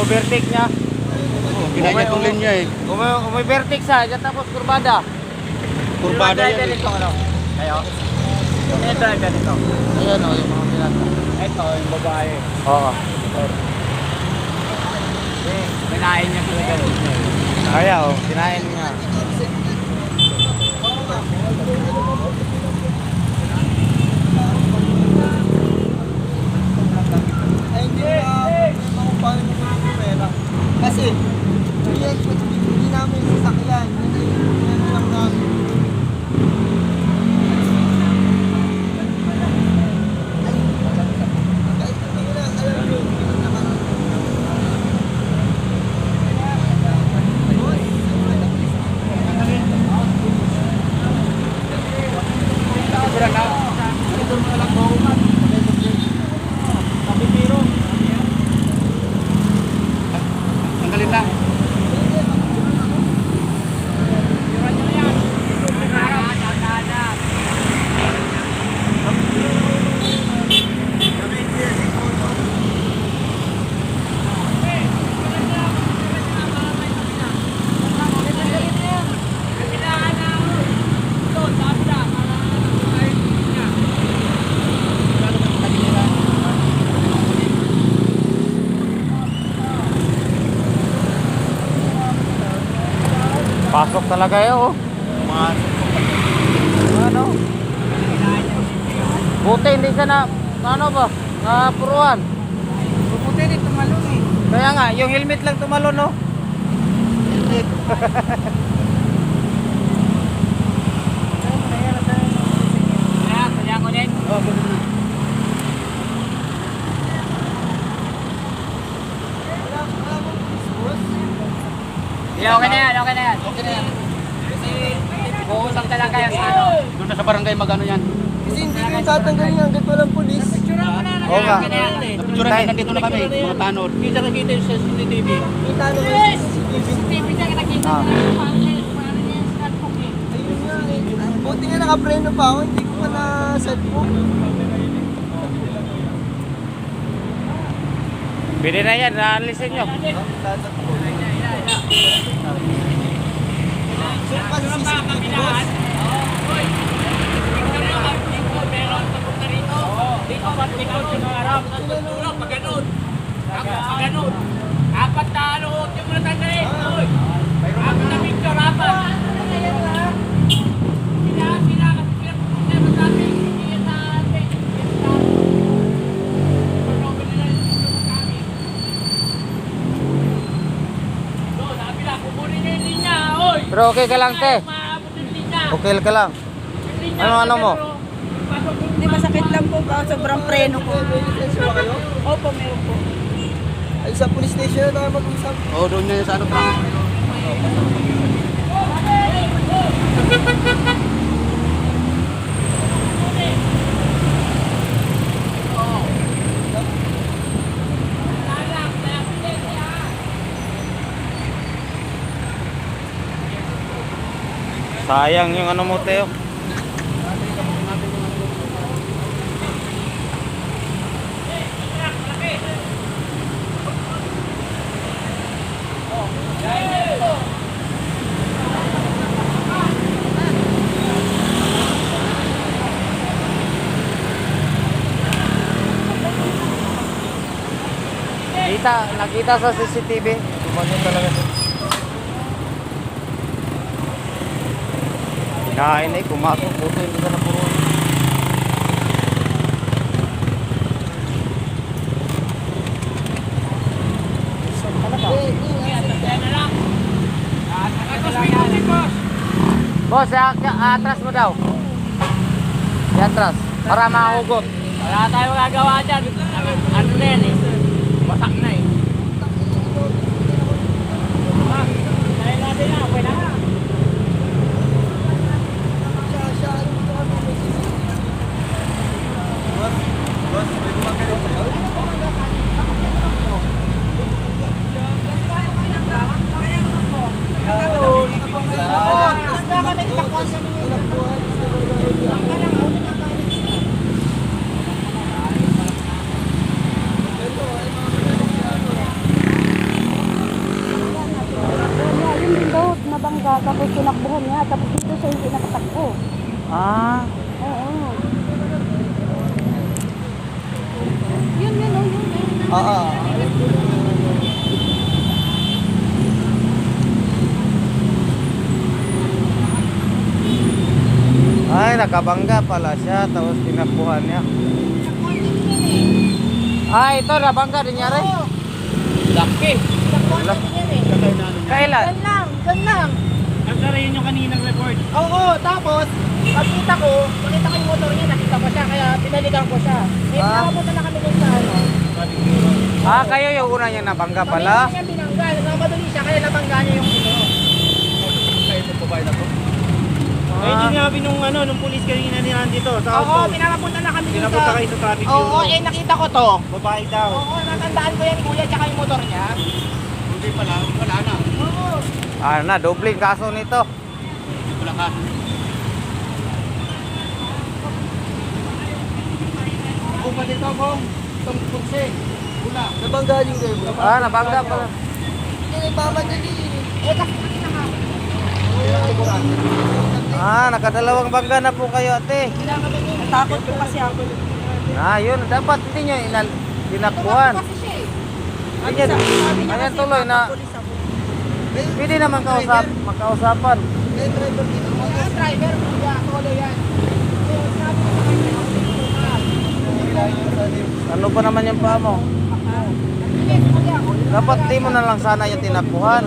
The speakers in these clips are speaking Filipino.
overtake niya. Ginaya itong linya eh. Overtake siya, tapos kurbada. Kurbada yan eh. Ito, ano? Kayo? Yung driver nito. Ayan o, yung mga pinata. Ito, yung babae. Oo. Kinain niya talaga. Kaya o, kinain niya. Ay, hindi na kung paano mo yung pera. Kasi, hindi namin sasakyan. Yan lang namin. Tanggalin na. Pasok talaga yun, oh. Ano? Buti hindi siya na, ano ba? Napuruan. Buti rin tumalong eh. Kaya nga, yung helmet lang tumalon, no? Helmet. Kaya ko din. Oh, ganun na. Okay na yan, okay na yan. Okay na yan. Buusap ka lang kayo sa ano. Doon na sa barangay magano yan. Kasi hindi ko yung tatanggalin hanggat walang polis. Oo nga. Picture na nandito na kami, mga tanod. Kita naman yung CCTV. Ah. Ayun nga eh. Buti nga nakapreno pa ako, hindi ko pa na-cellphone. Pwede na yan, naalisin nyo. So, kasi CCTV boss. Apat na ano, yung mga tanggalin. Apat na picture, apat. Sila kasi sabi, hindi sa atin. Sabi lang, kukunin na yung linya, oy. Pero okay ka lang, te. Maabot yung linya. Okay ka lang. Ano mo? Hindi masakit lang po ba? Sobrang preno ko. May lisensya ba kayo? Opo, meron po. Ay, sa police station na tayo mag-usap. Oh, doon na sa ano pa. Sayang yung ano mo, Teo. Nakita sa CCTV. Tumanyo talaga. Kinain na eh, pumasok. Puto hindi ka napuruan. Boss, atras mo daw. Atras. Para mahugot. Wala tayo magagawa dyan. Ano na yan eh. Wasak na eh. Dahil natin na, okay na. Oo. Ay, nakabangga pala siya, tapos tinakbuhan niya. Ah, ito, nabangga din niya rin. Laki. Kailan? Gan lang. Ang yun yung kaninang report. Oo, tapos, nakita ko yung motor niya, nakita ko siya, kaya pinaligan ko siya. Eh, nakapunta na kami dun sa ano. Ah, kayo yung una niya nabangga Kami pala. yung niya binangga, nagmamadali siya, kaya nabangga niya yung ino. Ayun yung sinabi nung pulis kanina niyan dito sa Oo, auto. pinapunta na kami dun Pinapunta sa... kayo sa traffic Oo, bureau. nakita ko to. Babae daw. Oo, natandaan ko yan, kuya, tsaka yung motor niya. Hindi pala, wala na. Oo. Ah, na, dobling kaso nito. Wala ka. Kung pa dito, Bong. Itong kutsi. Wala. Nabanggaling kayo bro. Ah, nabangga pala. Hindi nagmamadali. Eh, kasi nakita nga. Ah, nakadalawang bangga na po kayo, ate. Natakot ko kasi ako. Ah, yun, dapat hindi nyo tinakbuhan. Kasi siya eh. Hindi niya, ayan tuloy na, pwede naman makausapan. May driver dito. Ang driver, kuya, solo yan. So, sabi ko sa kanya, Ano pa naman yung paa mo? Dapat di mo na lang sana yung tinakbuhan.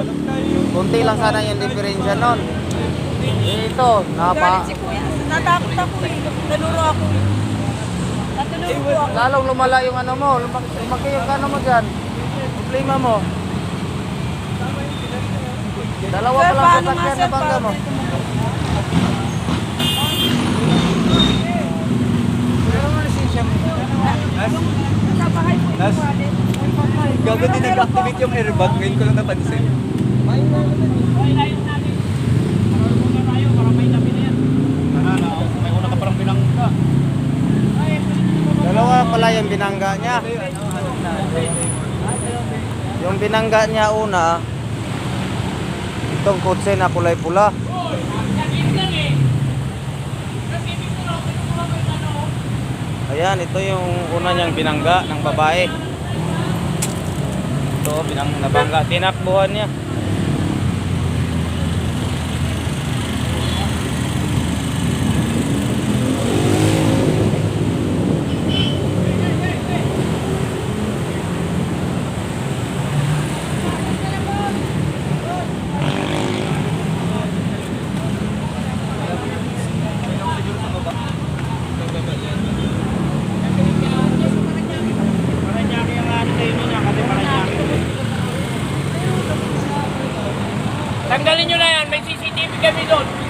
Kunti lang sana yung diferensya nun. Ito, galit si kuya. Natakot ako eh. Naluro ako eh. Natulog ko ako. lalong lumala yung ano mo, lumaki yung ano mo dyan. Problema mo. Dalawa pa lang sasakyan na bangga mo. Nabahay po yung wallet. Gago din nag-activate yung airbag. Ngayon ko lang napansin. May na naman. May una ka parang binangga. Dalawa pala yung binangga niya. Yung binangga niya una, itong kotse na kulay pula. Ayan, ito yung una niyang binangga ng babae. Ito, nabangga. Tinakbuhan niya. Paranyaki ang ano sa inyo niya kasi paranyaki. Tanggalin nyo na yan, may CCTV kami doon.